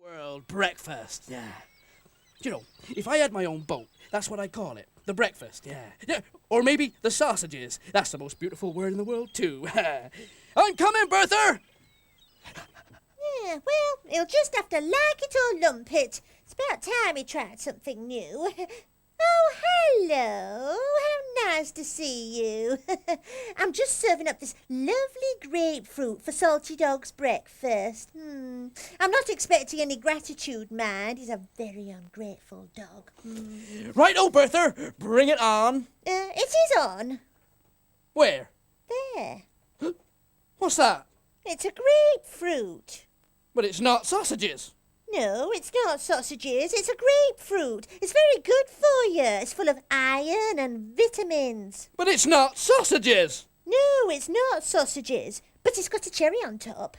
World breakfast. Yeah. You know, if I had my own boat, that's what I'd call it. The breakfast, yeah. Yeah. Or maybe the sausages. That's the most beautiful word in the world, too. I'm coming, Bertha! Yeah, well, he'll just have to like it or lump it. It's about time he tried something new. Oh, hello. How nice to see you. I'm just serving up this lovely grapefruit for Salty Dog's breakfast. I'm not expecting any gratitude, mind. He's a very ungrateful dog. Righto, Bertha. Bring it on. It is on. Where? There. What's that? It's a grapefruit. But it's not sausages. No, it's not sausages. It's a grapefruit. It's very good for you. It's full of iron and vitamins. But it's not sausages. No, it's not sausages. But it's got a cherry on top.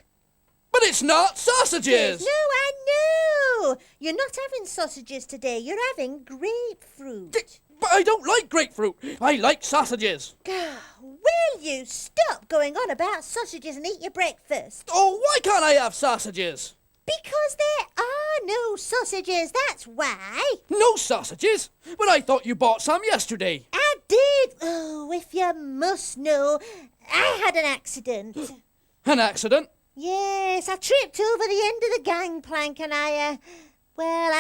But it's not sausages. No, I know. You're not having sausages today. You're having grapefruit. But I don't like grapefruit. I like sausages. Will you stop going on about sausages and eat your breakfast? Oh, why can't I have sausages? Because there are no sausages, that's why. No sausages? But I thought you bought some yesterday. I did. Oh, if you must know, I had an accident. An accident? Yes, I tripped over the end of the gangplank and I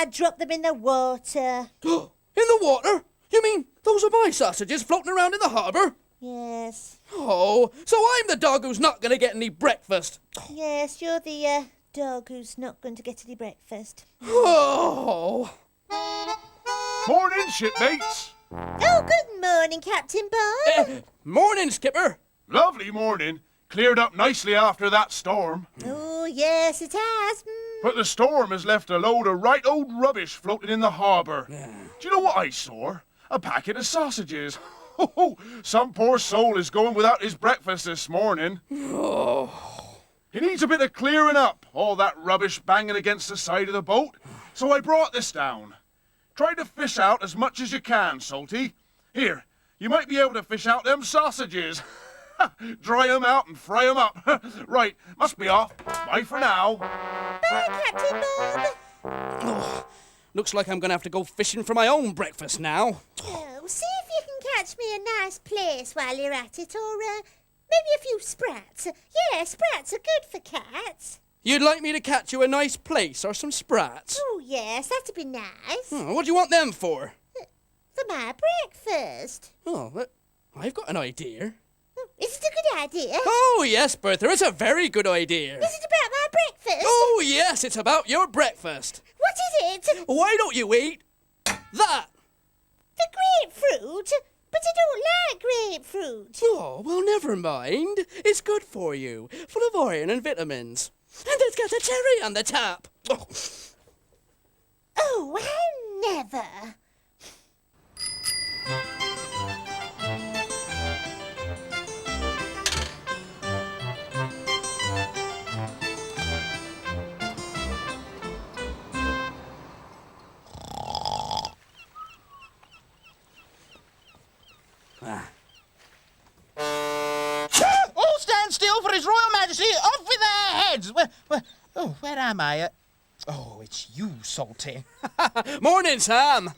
dropped them in the water. In the water? You mean those are my sausages floating around in the harbour? Yes. Oh, so I'm the dog who's not going to get any breakfast. Yes, you're the dog who's not going to get any breakfast. Oh. Morning, shipmates. Oh, good morning, Captain Bob. Morning, Skipper. Lovely morning. Cleared up nicely after that storm. Oh, yes, it has. But the storm has left a load of right old rubbish floating in the harbour. Do you know what I saw? A packet of sausages. Some poor soul is going without his breakfast this morning. Oh. He needs a bit of clearing up, all that rubbish banging against the side of the boat. So I brought this down. Try to fish out as much as you can, Salty. Here, you might be able to fish out them sausages. Dry 'em out and fry 'em up. Right, must be off. Bye for now. Bye, Captain Bob. Oh, looks like I'm going to have to go fishing for my own breakfast now. Oh, see if you can catch me a nice place while you're at it, or maybe a few sprats. Yeah, sprats are good for cats. You'd like me to catch you a nice place or some sprats? Oh, yes, that'd be nice. What do you want them for? For my breakfast. Oh, but I've got an idea. Is it a good idea? Oh, yes, Bertha, it's a very good idea. Is it about my breakfast? Oh, yes, it's about your breakfast. What is it? Why don't you eat that? The grapefruit? But I don't like grapefruit. Oh, well, never mind. It's good for you, full of iron and vitamins. And it's got a cherry on the top. Oh, I never. All stand still for His Royal Majesty. Off with their heads. Where am I? Oh, it's you, Salty. Morning, Sam.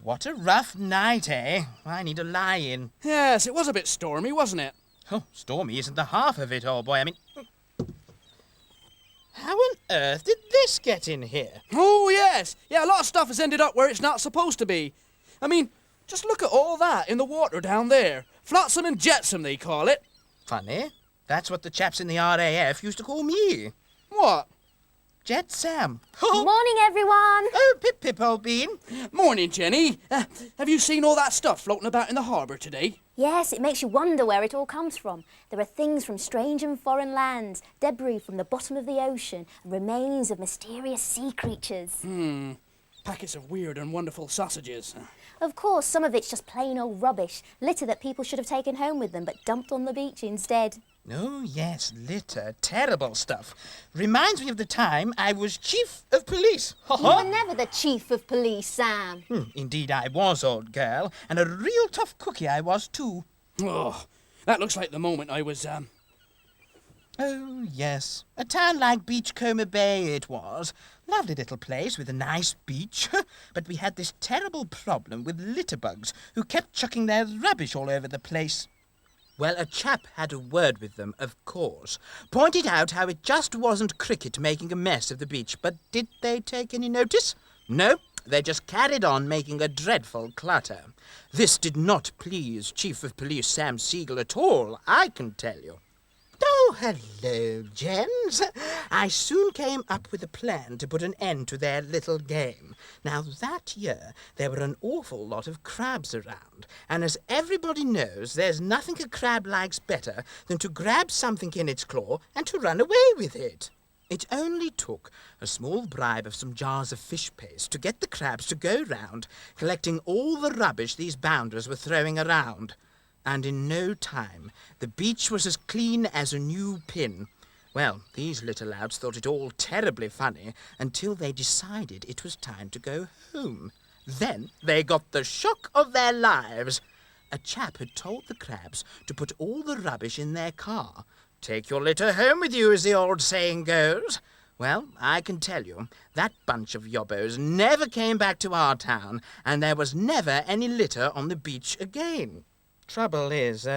What a rough night, eh? I need a lie-in. Yes, it was a bit stormy, wasn't it? Oh, stormy isn't the half of it, old boy. I mean, how on earth did this get in here? Oh, yes. Yeah, a lot of stuff has ended up where it's not supposed to be. I mean, just look at all that in the water down there. Flotsam and Jetsam, they call it. Funny. That's what the chaps in the RAF used to call me. What? Jetsam. Morning, everyone. Oh, Pip, old bean. Morning, Jenny. Have you seen all that stuff floating about in the harbour today? Yes, it makes you wonder where it all comes from. There are things from strange and foreign lands, debris from the bottom of the ocean, and remains of mysterious sea creatures. Packets of weird and wonderful sausages. Of course, some of it's just plain old rubbish, litter that people should have taken home with them but dumped on the beach instead. Oh, yes, litter. Terrible stuff. Reminds me of the time I was chief of police. You were never the chief of police, Sam. Indeed I was, old girl. And a real tough cookie I was, too. Oh, that looks like the moment I was, Oh, yes. A town like Beachcomber Bay it was. Lovely little place with a nice beach. But we had this terrible problem with litterbugs who kept chucking their rubbish all over the place. Well, a chap had a word with them, of course. Pointed out how it just wasn't cricket making a mess of the beach. But did they take any notice? No, they just carried on making a dreadful clutter. This did not please Chief of Police Sam Siegel at all, I can tell you. Oh, hello, gents. I soon came up with a plan to put an end to their little game. Now, that year, there were an awful lot of crabs around, and as everybody knows, there's nothing a crab likes better than to grab something in its claw and to run away with it. It only took a small bribe of some jars of fish paste to get the crabs to go round, collecting all the rubbish these bounders were throwing around. And in no time, the beach was as clean as a new pin. Well, these little louts thought it all terribly funny until they decided it was time to go home. Then they got the shock of their lives. A chap had told the crabs to put all the rubbish in their car. Take your litter home with you, as the old saying goes. Well, I can tell you, that bunch of yobbos never came back to our town, and there was never any litter on the beach again. Trouble is,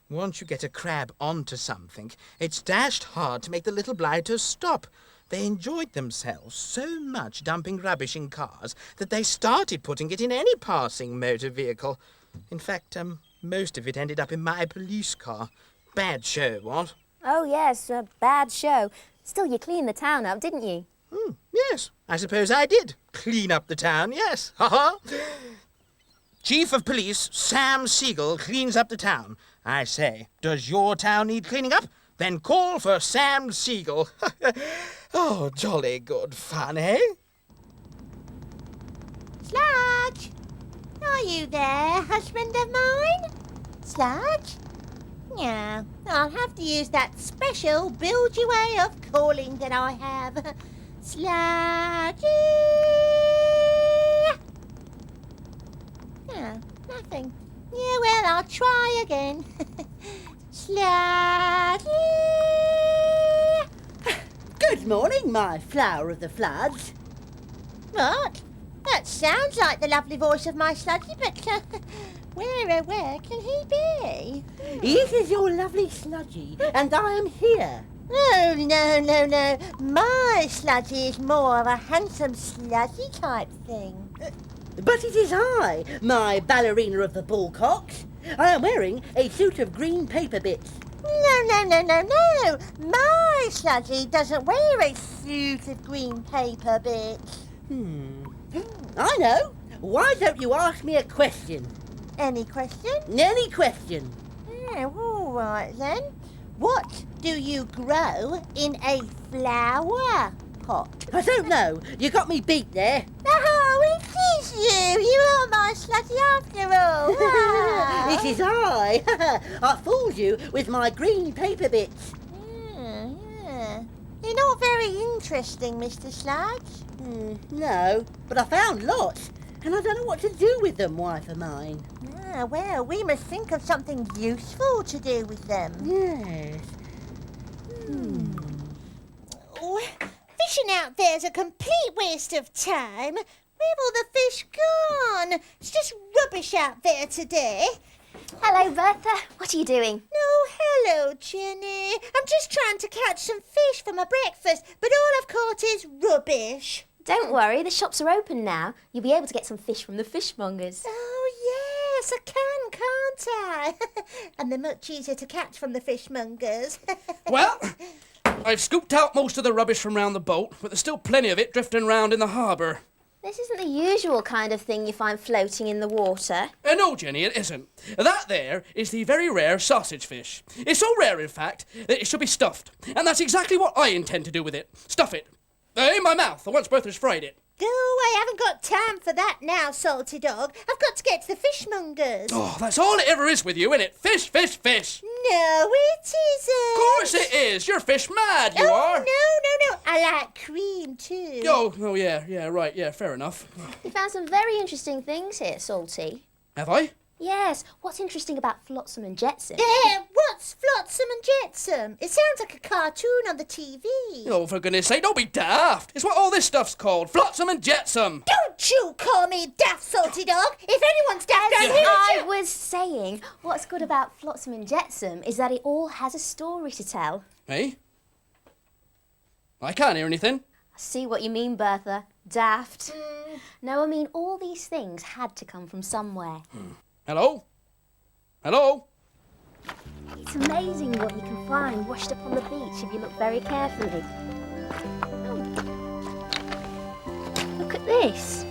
once you get a crab onto something, it's dashed hard to make the little blighters stop. They enjoyed themselves so much dumping rubbish in cars that they started putting it in any passing motor vehicle. In fact, most of it ended up in my police car. Bad show, what? Oh, yes, a bad show. Still, you cleaned the town up, didn't you? Yes, I suppose I did. Clean up the town, yes. Ha-ha. Chief of Police Sam Siegel cleans up the town. I say, does your town need cleaning up? Then call for Sam Siegel. Oh, jolly good fun, eh? Sludge! Are you there, husband of mine? Sludge? No, I'll have to use that special bilgy way of calling that I have. Sludgy! No, nothing. Yeah, well, I'll try again. Sludgy! Good morning, my flower of the floods. What? That sounds like the lovely voice of my Sludgy, but where can he be? It is your lovely Sludgy, and I am here. Oh, no. My Sludgy is more of a handsome Sludgy type thing. But it is I, my ballerina of the bullcocks. I am wearing a suit of green paper bits. No. My Sludgy doesn't wear a suit of green paper bits. I know. Why don't you ask me a question? Any question? Any question. Oh, all right then. What do you grow in a flower pot? I don't know. You got me beat there. Oh, it is you. You are my Sludgy after all. Ah. It is I. I fooled you with my green paper bits. Yeah. You're not very interesting, Mr. Sludge. No, but I found lots, and I don't know what to do with them, wife of mine. Ah, well, we must think of something useful to do with them. Yes. Oh, fishing out there's a complete waste of time. Where have all the fish gone? It's just rubbish out there today. Hello, Bertha. What are you doing? Oh, hello, Jenny. I'm just trying to catch some fish for my breakfast, but all I've caught is rubbish. Don't worry, the shops are open now. You'll be able to get some fish from the fishmongers. Oh, yes, I can't I? And they're much easier to catch from the fishmongers. Well, I've scooped out most of the rubbish from round the boat, but there's still plenty of it drifting round in the harbour. This isn't the usual kind of thing you find floating in the water. No, Jenny, it isn't. That there is the very rare sausage fish. It's so rare, in fact, that it should be stuffed. And that's exactly what I intend to do with it. Stuff it. In my mouth, once Bertha's fried it. Oh, I haven't got time for that now, salty dog. I've got to get to the fishmongers. Oh, that's all it ever is with you, innit? Fish, fish, fish. No, it isn't. Of course it is. You're fish mad, you are. No. I like cream too. Oh, yeah, right, yeah, fair enough. You found some very interesting things here, Salty. Have I? Yes, what's interesting about Flotsam and Jetsam? What What's Flotsam and Jetsam? It sounds like a cartoon on the TV. Oh, for goodness sake, don't be daft. It's what all this stuff's called, Flotsam and Jetsam. Don't you call me daft, salty dog. If anyone's daft down here, I was saying, what's good about Flotsam and Jetsam is that it all has a story to tell. Hey? I can't hear anything. I see what you mean, Bertha. Daft. No, I mean all these things had to come from somewhere. Hello? Hello? It's amazing what you can find washed up on the beach if you look very carefully. Oh. Look at this.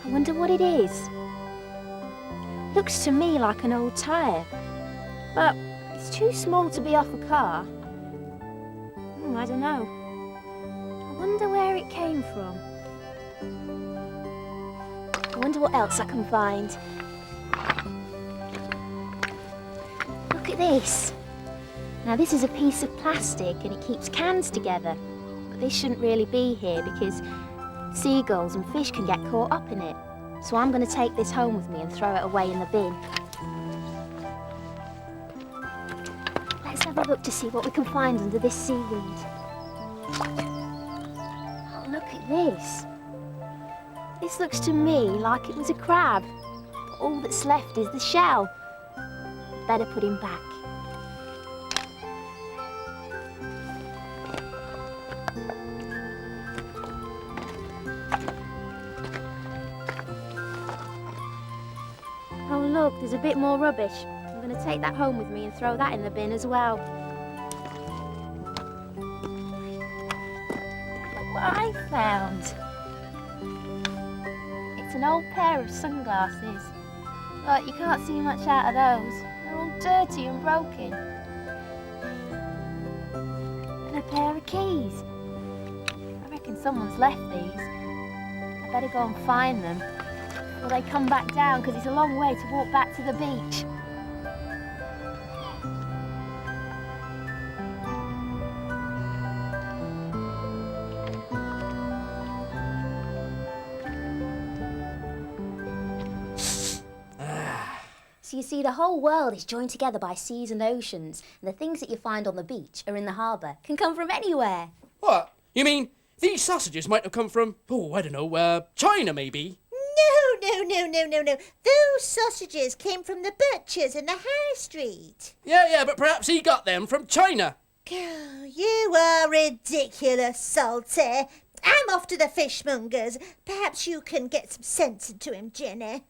I wonder what it is. Looks to me like an old tyre, but it's too small to be off a car. I don't know. I wonder where it came from. I wonder what else I can find. Look at this. Now this is a piece of plastic and it keeps cans together. But this shouldn't really be here because seagulls and fish can get caught up in it. So I'm going to take this home with me and throw it away in the bin. Let's have a look to see what we can find under this seaweed. Oh, look at this. This looks to me like it was a crab. But all that's left is the shell. Better put him back. Oh look, there's a bit more rubbish. I'm going to take that home with me and throw that in the bin as well. Look what I found. It's an old pair of sunglasses. But you can't see much out of those. They're all dirty and broken. And a pair of keys. I reckon someone's left these. I better go and find them before they come back down, because it's a long way to walk back to the beach. So you see, the whole world is joined together by seas and oceans, and the things that you find on the beach or in the harbour can come from anywhere. What? You mean these sausages might have come from, oh, I don't know, China maybe? No. Those sausages came from the butchers in the high street. Yeah, but perhaps he got them from China. Oh, you are ridiculous, Salty. I'm off to the fishmongers. Perhaps you can get some sense into him, Jenny.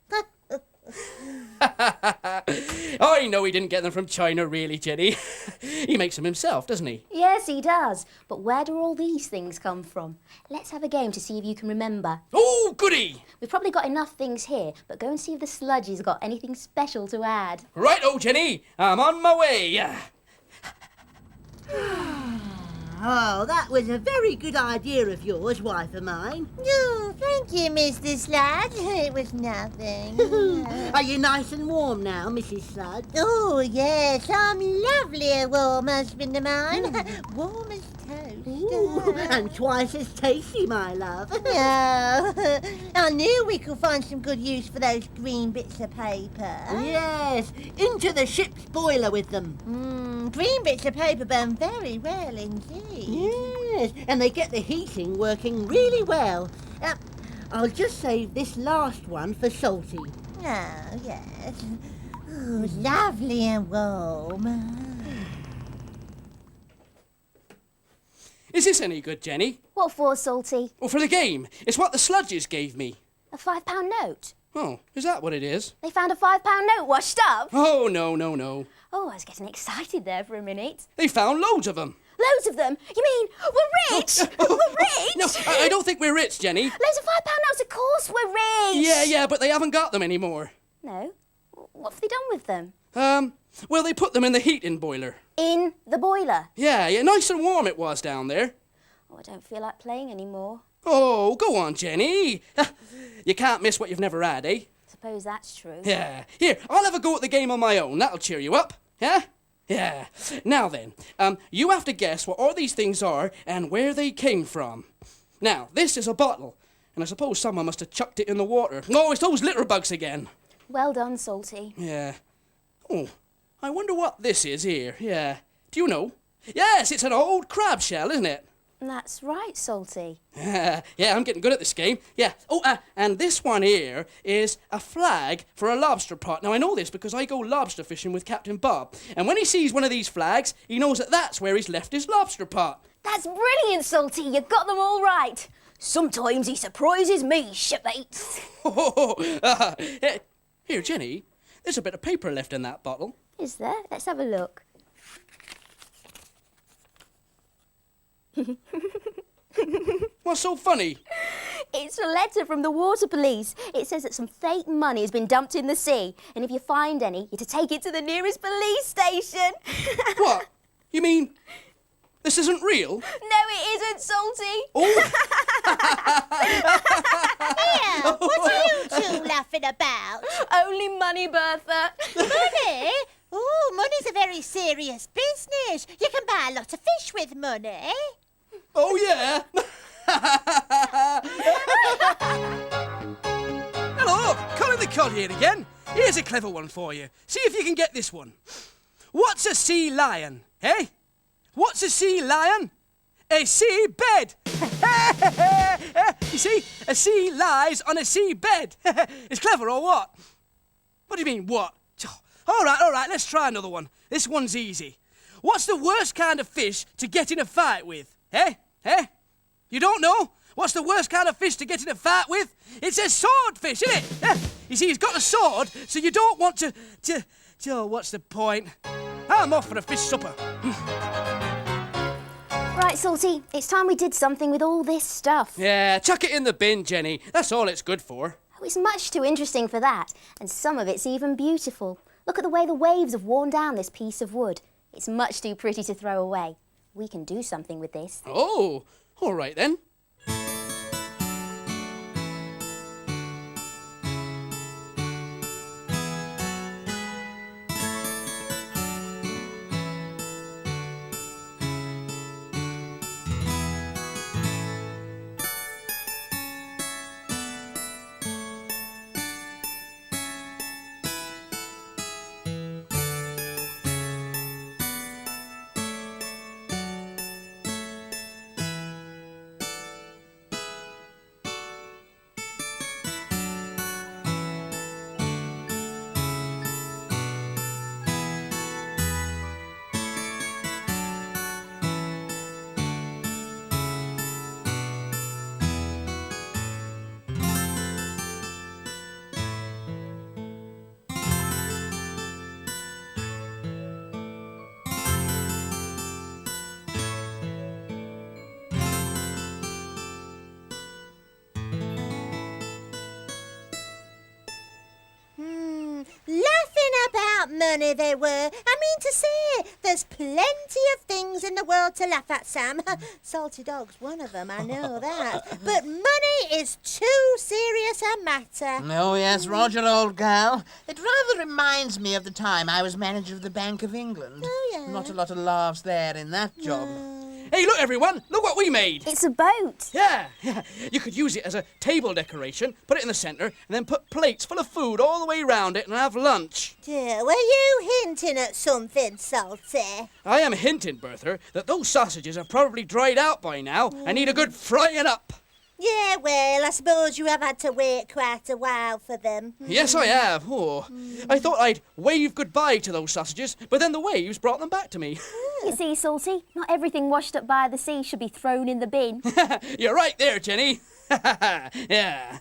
I know he didn't get them from China, really, Jenny. He makes them himself, doesn't he? Yes, he does. But where do all these things come from? Let's have a game to see if you can remember. Oh, goody! We've probably got enough things here, but go and see if the Sludges got anything special to add. Right-o, Jenny. I'm on my way. Oh, that was a very good idea of yours, wife of mine. Oh, thank you, Mrs Sludge. It was nothing. Are you nice and warm now, Mrs Sludge? Oh, yes, I'm lovely, warm husband of mine. Warm as toast. Ooh, and twice as tasty, my love. Oh, I knew we could find some good use for those green bits of paper. Yes, into the ship's boiler with them. Green bits of paper burn very well indeed. Yes, and they get the heating working really well. I'll just save this last one for Salty. Oh, yes. Oh, lovely and warm. Is this any good, Jenny? What for, Salty? Well, for the game. It's what the Sludges gave me. A £5 note? Oh, is that what it is? They found a £5 note washed up? Oh, no. Oh, I was getting excited there for a minute. They found loads of them. Loads of them? You mean we're rich? We're rich? No, I don't think we're rich, Jenny. Loads of £5 notes, of course we're rich. Yeah, but they haven't got them anymore. No? What have they done with them? Well, they put them in the heating boiler. In the boiler? Yeah, nice and warm it was down there. Oh, I don't feel like playing anymore. Oh, go on, Jenny. You can't miss what you've never had, eh? Suppose that's true. Yeah. Here, I'll have a go at the game on my own. That'll cheer you up. Yeah? Yeah. Now then, you have to guess what all these things are and where they came from. Now, this is a bottle, and I suppose someone must have chucked it in the water. Oh, it's those litter bugs again. Well done, Salty. Yeah. Oh, I wonder what this is here. Yeah. Do you know? Yes, it's an old crab shell, isn't it? That's right, Salty. Yeah, I'm getting good at this game. Yeah. Oh, and this one here is a flag for a lobster pot. Now, I know this because I go lobster fishing with Captain Bob. And when he sees one of these flags, he knows that that's where he's left his lobster pot. That's brilliant, Salty. You got them all right. Sometimes he surprises me, shipmates. Here, Jenny, there's a bit of paper left in that bottle. Is there? Let's have a look. What's so funny? It's a letter from the water police. It says that some fake money has been dumped in the sea, and if you find any, you're to take it to the nearest police station. What? You mean this isn't real? No, it isn't, Salty. Oh. Here, what are you two laughing about? Only money, Bertha. Money? Oh, money's a very serious business. You can buy a lot of fish with money. Oh, yeah. Hello, Colin the Cod here again. Here's a clever one for you. See if you can get this one. What's a sea lion, eh? What's a sea lion? A sea bed. You see, a sea lies on a sea bed. It's clever or what? What do you mean, what? All right, let's try another one. This one's easy. What's the worst kind of fish to get in a fight with? Eh? You don't know? What's the worst kind of fish to get in a fight with? It's a swordfish, isn't it? You see, he's got a sword, so you don't want to... Oh, what's the point? I'm off for a fish supper. Right, Salty, it's time we did something with all this stuff. Yeah, chuck it in the bin, Jenny. That's all it's good for. Oh, it's much too interesting for that, and some of it's even beautiful. Look at the way the waves have worn down this piece of wood. It's much too pretty to throw away. We can do something with this. Oh, all right then. Laughing about money they were. I mean to say, there's plenty of things in the world to laugh at, Sam. Salty Dog's one of them, I know that. But money is too serious a matter. Oh, yes, Roger, old gal. It rather reminds me of the time I was manager of the Bank of England. Oh, yeah. Not a lot of laughs there in that job. Hey, look, everyone. Look what we made. It's a boat. Yeah. You could use it as a table decoration, put it in the centre, and then put plates full of food all the way round it and have lunch. Dear, were you hinting at something, Salty? I am hinting, Bertha, that those sausages have probably dried out by now and need a good frying up. Yeah, well, I suppose you have had to wait quite a while for them. Yes, I have. Oh, I thought I'd wave goodbye to those sausages, but then the waves brought them back to me. You see, Salty, not everything washed up by the sea should be thrown in the bin. You're right there, Jenny. Yeah.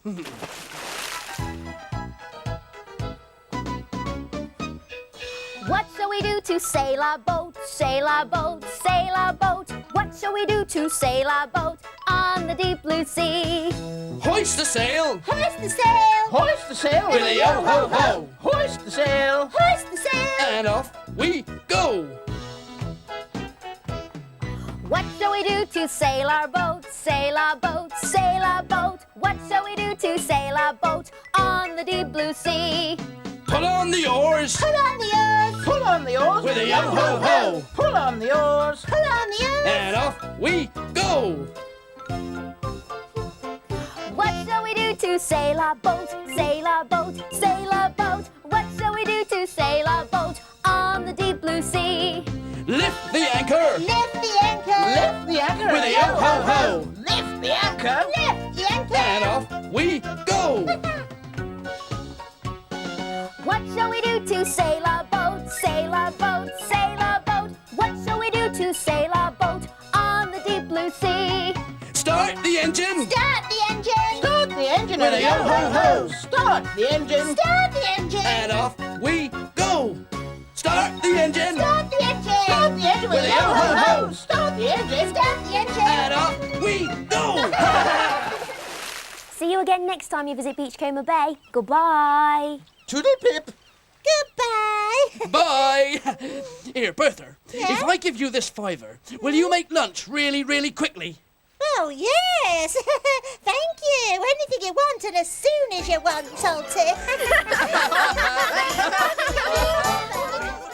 What shall we do to sail our boat, sail our boat, sail our boat? What shall we do to sail our boat on the deep blue sea? Hoist the sail. Hoist the sail! Hoist the sail With a yo-ho-ho. Hoist the sail! Hoist the sail! And off we go. What shall we do to sail our boat, sail our boat, sail our boat? What shall we do to sail our boat on the deep blue sea? Pull on the oars. Pull on the oars! Pull on the oars! With a yo-ho-ho. Pull on the oars! Pull on the oars! And off we go. What shall we do to sail our boat, sail our boat, sail our boat? What shall we do to sail our boat on the the anchor. Lift the anchor. Lift the anchor. With a yo-ho-ho. Lift the anchor. Lift the anchor. And off we go. What shall we do to sail our boat? Sail our boat, sail our boat. What shall we do to sail our boat on the deep blue sea? Start the engine. Start the engine. Start the engine. With a yo-ho-ho. Start the engine. Start the engine. And off we go. Start the engine. Start the engine. Start the engine With a yo-ho-ho. Start the engine. Start the engine. And off we go. See you again next time you visit Beachcomber Bay. Goodbye. Toodle pip. Goodbye. Bye. Here, Bertha, Yeah? if I give you this $5, will you make lunch really, really quickly? Oh, yes. Thank you. Anything you want and as soon as you want, Salty.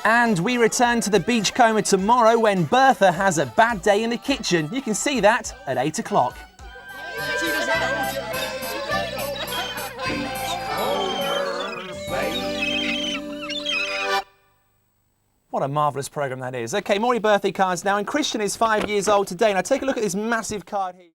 And we return to the Beachcomber tomorrow when Bertha has a bad day in the kitchen. You can see that at 8 o'clock. What a marvellous programme that is. OK, more birthday cards now, and Christian is 5 years old today. Now take a look at this massive card here.